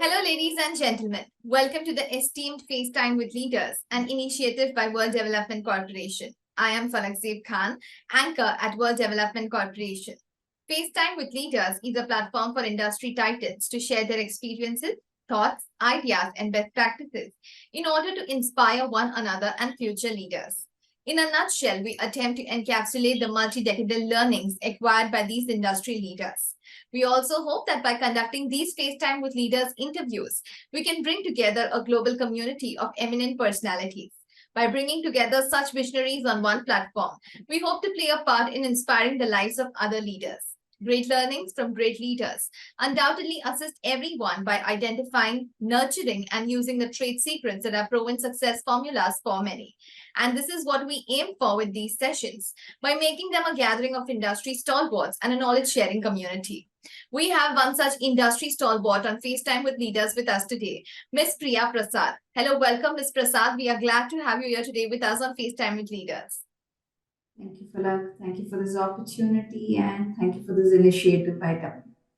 Hello, ladies and gentlemen. Welcome to the Esteemed FaceTime with Leaders, an initiative by World Development Corporation. I am Falakzeeb Khan, anchor at World Development Corporation. FaceTime with Leaders is a platform for industry titans to share their experiences, thoughts, ideas, and best practices in order to inspire one another and future leaders. In a nutshell, we attempt to encapsulate the multi-decadal learnings acquired by these industry leaders. We also hope that by conducting these FaceTime with Leaders interviews, we can bring together a global community of eminent personalities. By bringing together such visionaries on one platform, we hope to play a part in inspiring the lives of other leaders. Great learnings from great leaders undoubtedly assist everyone by identifying, nurturing, and using the trade secrets that are proven success formulas for many. And this is what we aim for with these sessions by making them a gathering of industry stalwarts and a knowledge sharing community. We have one such industry stalwart on FaceTime with Leaders with us today, Ms. Priya Prasad. Hello, welcome, Ms. Prasad. We are glad to have you here today with us on FaceTime with Leaders. Thank you, Falak. Thank you for this opportunity and thank you for this initiative by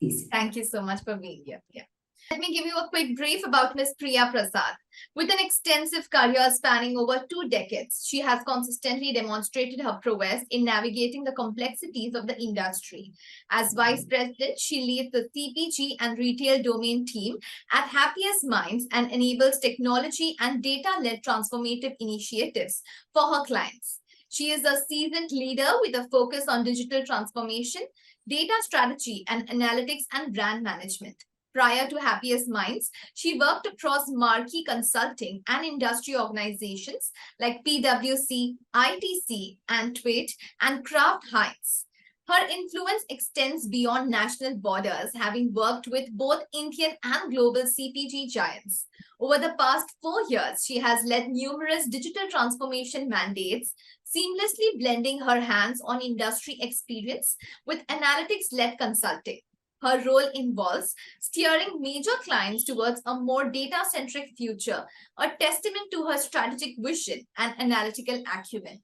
WDC. Thank you so much for being here. Yeah. Let me give you a quick brief about Ms. Priya Prasad. With an extensive career spanning over 2 decades, she has consistently demonstrated her prowess in navigating the complexities of the industry. As Vice President, she leads the CPG and Retail domain team at Happiest Minds and enables technology and data-led transformative initiatives for her clients. She is a seasoned leader with a focus on digital transformation, data strategy, and analytics and brand management. Prior to Happiest Minds, she worked across marquee consulting and industry organizations like PwC, ITC, Antuit, and Kraft Heinz. Her influence extends beyond national borders, having worked with both Indian and global CPG giants. Over the past 4 years, she has led numerous digital transformation mandates, seamlessly blending her hands-on industry experience with analytics-led consulting. Her role involves steering major clients towards a more data-centric future, a testament to her strategic vision and analytical acumen.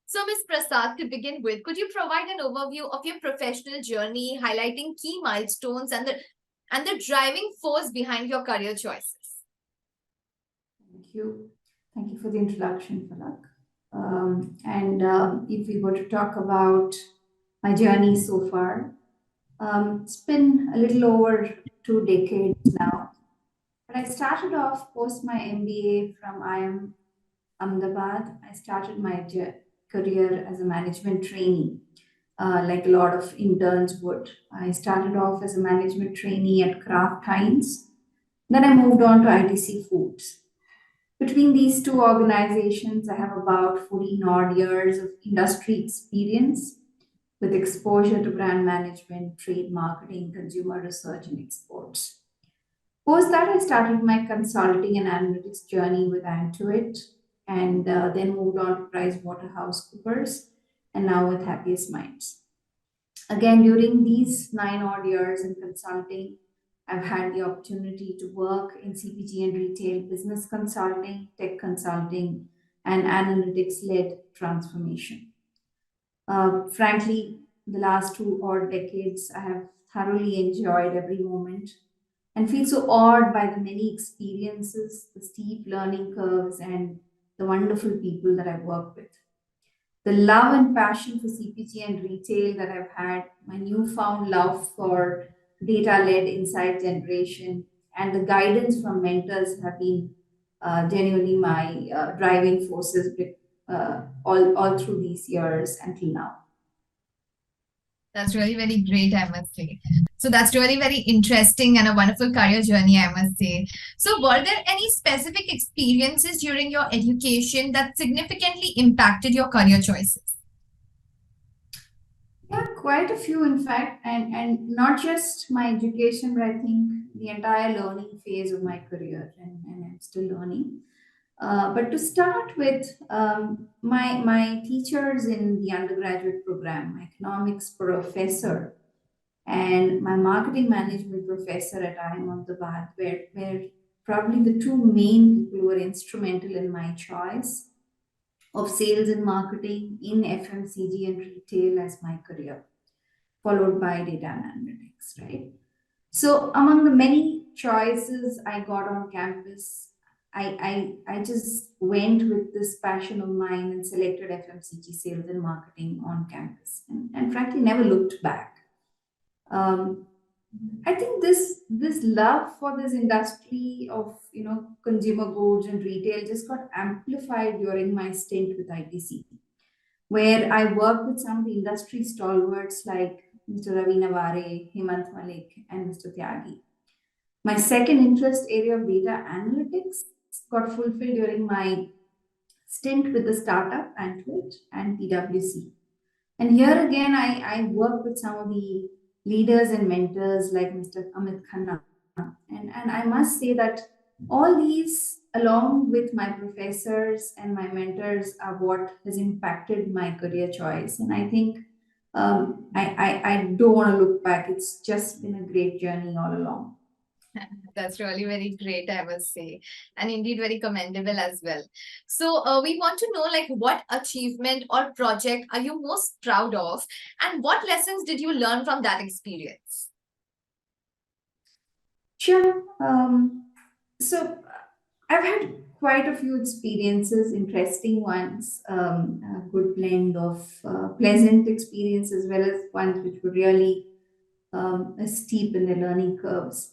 So, Ms. Prasad, to begin with, could you provide an overview of your professional journey, highlighting key milestones and the driving force behind your career choices? Thank you. Thank you for the introduction, Falak. If we were to talk about my journey so far, it's been a little over 2 decades now. But I started off post my MBA from IIM Ahmedabad. I started my career as a management trainee, like a lot of interns would. I started off as a management trainee at Kraft Heinz. Then I moved on to ITC Foods. Between these two organizations, I have about 14 odd years of industry experience with exposure to brand management, trade marketing, consumer research, and exports. Post that, I started my consulting and analytics journey with Antuit and then moved on to PricewaterhouseCoopers and now with Happiest Minds. Again, during these 9 odd years in consulting, I've had the opportunity to work in CPG and retail business consulting, tech consulting, and analytics-led transformation. Frankly, the last 2 odd decades, I have thoroughly enjoyed every moment and feel so awed by the many experiences, the steep learning curves, and the wonderful people that I've worked with. The love and passion for CPG and retail that I've had, my newfound love for data-led insight generation, and the guidance from mentors have been genuinely my driving forces all through these years until now. That's really very great, I must say. So that's really very interesting and a wonderful career journey, I must say. So were there any specific experiences during your education that significantly impacted your career choices? Yeah, quite a few, in fact, and not just my education, but I think the entire learning phase of my career, and I'm still learning. But to start with, my teachers in the undergraduate program, my economics professor and my marketing management professor at IIM Ahmedabad were probably the 2 main people who were instrumental in my choice of sales and marketing in FMCG and retail as my career, followed by data and analytics, right? So among the many choices I got on campus, I just went with this passion of mine and selected FMCG sales and marketing on campus, and frankly never looked back. Um, I think this love for this industry of consumer goods and retail just got amplified during my stint with ITC, where I worked with some of the industry stalwarts like Mr. Ravi Navare, Hemant Malik, and Mr. Tyagi. My second interest area of data analytics got fulfilled during my stint with the startup Antuit and PwC. And here again, I work with some of the leaders and mentors like Mr. Amit Khanna. And I must say that all these, along with my professors and my mentors, are what has impacted my career choice. And I think I don't want to look back. It's just been a great journey all along. That's really very great, I must say, and indeed very commendable as well. So we want to know, like, what achievement or project are you most proud of, and what lessons did you learn from that experience? Sure. So I've had quite a few experiences, interesting ones, a good blend of pleasant experiences as well as ones which were really steep in the learning curves.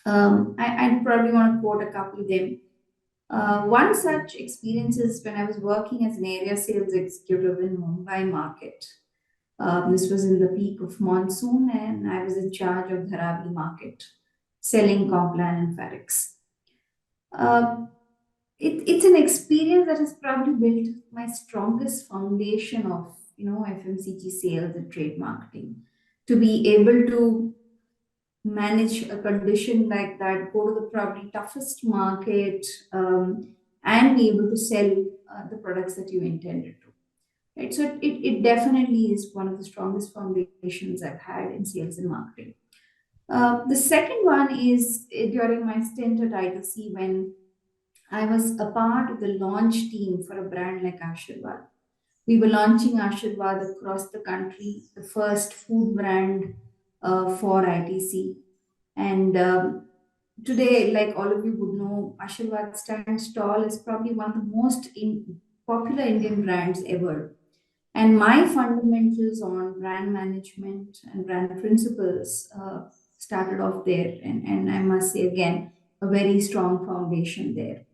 I'd probably want to quote a couple of them. One such experience is when I was working as an area sales executive in Mumbai market. This was in the peak of monsoon, and I was in charge of Dharavi market, selling Complan and Ferrex. It's an experience that has probably built my strongest foundation of FMCG sales and trade marketing. To be able to manage a condition like that, go to the probably toughest market, and be able to sell the products that you intended to. Right, so it definitely is one of the strongest foundations I've had in sales and marketing. The second one is during my stint at ITC when I was a part of the launch team for a brand like Ashirwad. We were launching Ashirwad across the country, the first food brand for ITC. And today, like all of you would know, Ashirwad stands tall as probably one of the most popular Indian brands ever. And my fundamentals on brand management and brand principles started off there. And I must say again, a very strong foundation there.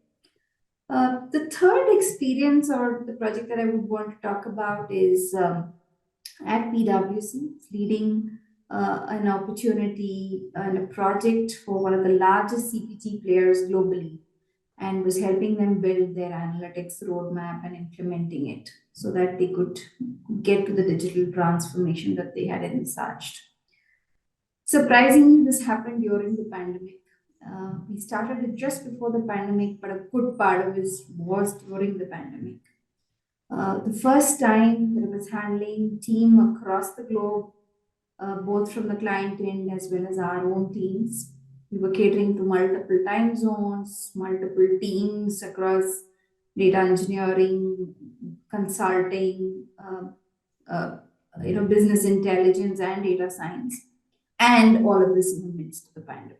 The third experience or the project that I would want to talk about is at PwC, leading an opportunity and a project for one of the largest CPG players globally, and was helping them build their analytics roadmap and implementing it so that they could get to the digital transformation that they had envisaged. Surprisingly, this happened during the pandemic. We started it just before the pandemic, but a good part of it was during the pandemic. The first time that I was handling team across the globe, both from the client end as well as our own teams. We were catering to multiple time zones, multiple teams across data engineering, consulting, business intelligence and data science, and all of this in the midst of the pandemic.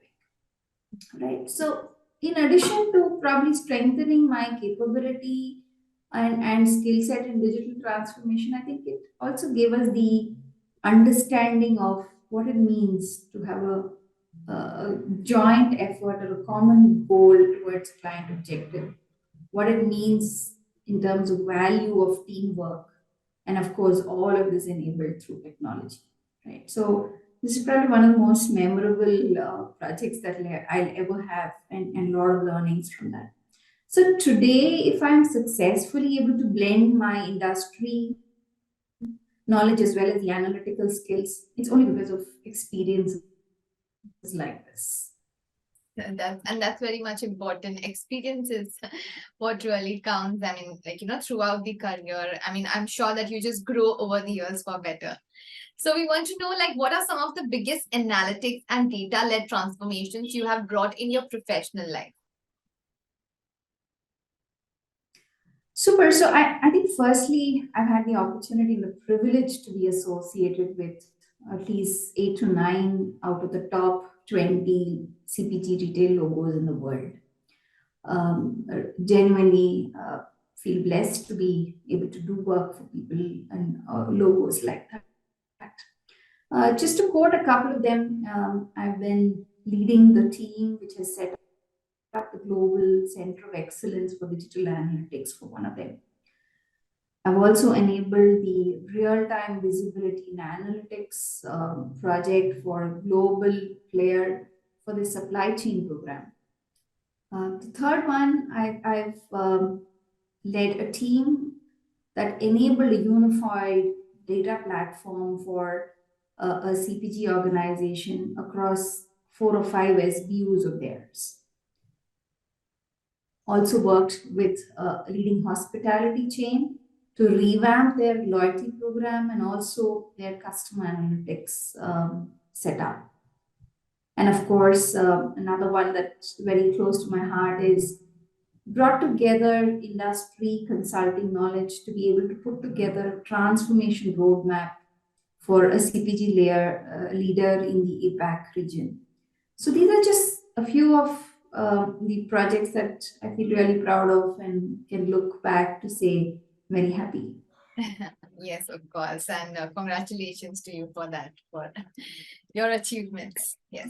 Right. So, in addition to probably strengthening my capability and skill set in digital transformation, I think it also gave us the understanding of what it means to have a joint effort or a common goal towards client objective, what it means in terms of value of teamwork, and of course, all of this enabled through technology. Right. So this is probably one of the most memorable projects that I'll ever have, and a lot of learnings from that. So today, if I'm successfully able to blend my industry knowledge as well as the analytical skills, it's only because of experiences like this. And that's very much important. Experience is what really counts. I mean, like, throughout the career, I mean, I'm sure that you just grow over the years for better. So we want to know, like, what are some of the biggest analytics and data-led transformations you have brought in your professional life? Super. So I think firstly, I've had the opportunity and the privilege to be associated with at least 8 to 9 out of the top 20 CPG retail logos in the world. Genuinely feel blessed to be able to do work for people and logos like that. Just to quote a couple of them, I've been leading the team which has set up the Global Center of Excellence for Digital Analytics for one of them. I've also enabled the real-time visibility and analytics project for a global player for the supply chain program. The third one, I've led a team that enabled a unified data platform for a CPG organization across 4 or 5 SBUs of theirs. Also worked with a leading hospitality chain to revamp their loyalty program and also their customer analytics setup. And of course, another one that's very close to my heart is brought together industry consulting knowledge to be able to put together a transformation roadmap for a CPG leader in the APAC region. So these are just a few of the projects that I feel really proud of and can look back to say very happy. Yes, of course. And congratulations to you for that, for your achievements. Yes.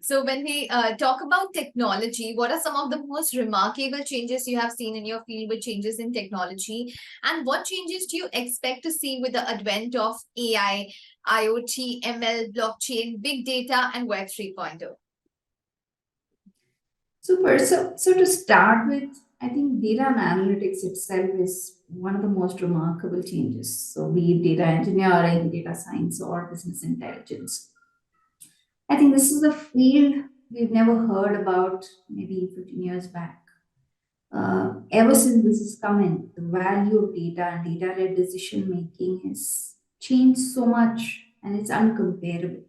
So when we talk about technology, what are some of the most remarkable changes you have seen in your field with changes in technology? And what changes do you expect to see with the advent of AI, IoT, ML, blockchain, big data, and Web 3.0? Super. So to start with, I think data and analytics itself is one of the most remarkable changes. So be it data engineering, data science, or business intelligence. I think this is a field we've never heard about maybe 15 years back. Ever since this has come in, the value of data and data-led decision making has changed so much and it's uncomparable.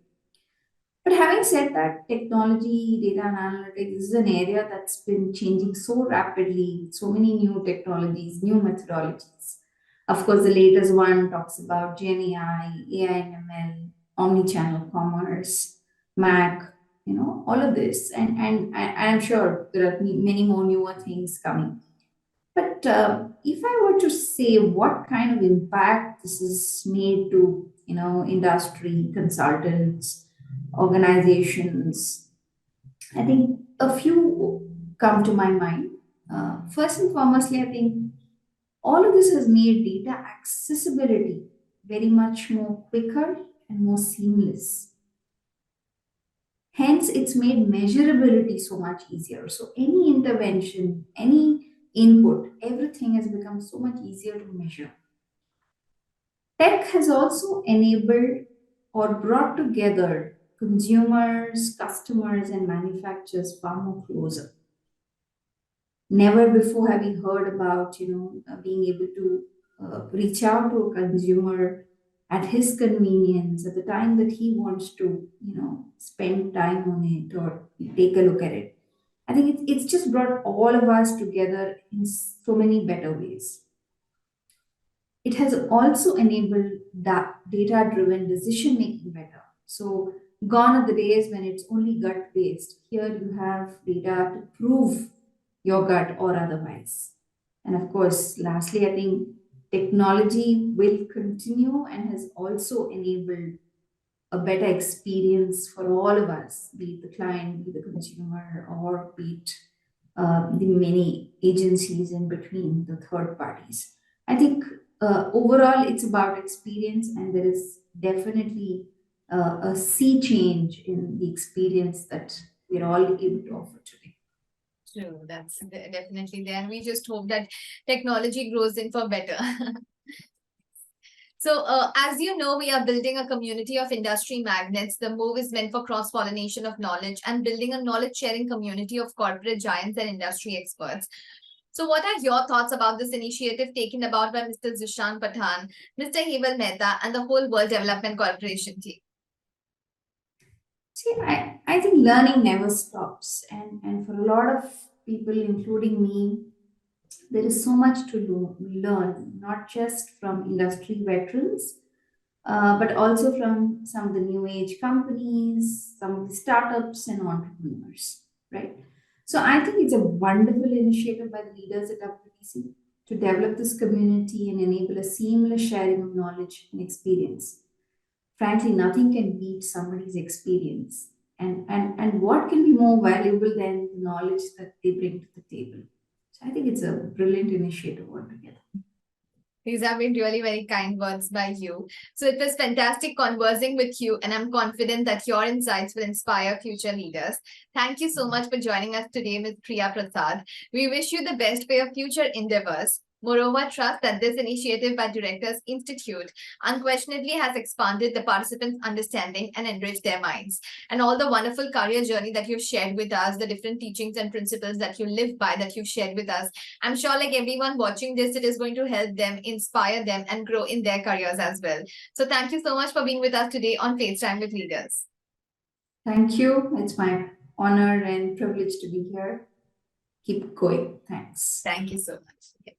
But having said that, technology, data and analytics is an area that's been changing so rapidly, so many new technologies, new methodologies. Of course, the latest one talks about Gen AI and ML, omni-channel commerce, Mac, all of this. And I'm sure there are many more newer things coming. But if I were to say what kind of impact this has made to, industry, consultants, organizations, I think a few come to my mind. First and foremostly, I think all of this has made data accessibility very much more quicker and more seamless. Hence, it's made measurability so much easier. So any intervention, any input, everything has become so much easier to measure. Tech has also enabled or brought together consumers, customers, and manufacturers far more closer. Never before have we heard about, being able to reach out to a consumer at his convenience, at the time that he wants to, spend time on it or take a look at it. I think it's just brought all of us together in so many better ways. It has also enabled that data-driven decision-making better. So gone are the days when it's only gut-based. Here you have data to prove your gut or otherwise. And of course, lastly, I think technology will continue and has also enabled a better experience for all of us, be it the client, be it the consumer, or be it the many agencies in between, the third parties. I think overall it's about experience, and there is definitely a sea change in the experience that we're all able to offer today. True, that's definitely there. And we just hope that technology grows in for better. So, as you know, we are building a community of industry magnates. The move is meant for cross-pollination of knowledge and building a knowledge-sharing community of corporate giants and industry experts. So, what are your thoughts about this initiative taken about by Mr. Zishan Pathan, Mr. Heval Mehta, and the whole World Development Corporation team? See, I think learning never stops. And for a lot of people, including me, there is so much to learn, not just from industry veterans, but also from some of the new age companies, some of the startups and entrepreneurs, right? So I think it's a wonderful initiative by the leaders at WDC to develop this community and enable a seamless sharing of knowledge and experience. Frankly, nothing can beat somebody's experience. And what can be more valuable than the knowledge that they bring to the table? So I think it's a brilliant initiative altogether. These have been really very kind words by you. So it was fantastic conversing with you, and I'm confident that your insights will inspire future leaders. Thank you so much for joining us today, Ms. Priya Prasad. We wish you the best for your future endeavors. Moreover, trust that this initiative by Directors Institute unquestionably has expanded the participants' understanding and enriched their minds. And all the wonderful career journey that you've shared with us, the different teachings and principles that you live by, that you've shared with us, I'm sure like everyone watching this, it is going to help them, inspire them, and grow in their careers as well. So thank you so much for being with us today on FaceTime with Leaders. Thank you. It's my honor and privilege to be here. Keep going. Thanks. Thank you so much. Yeah.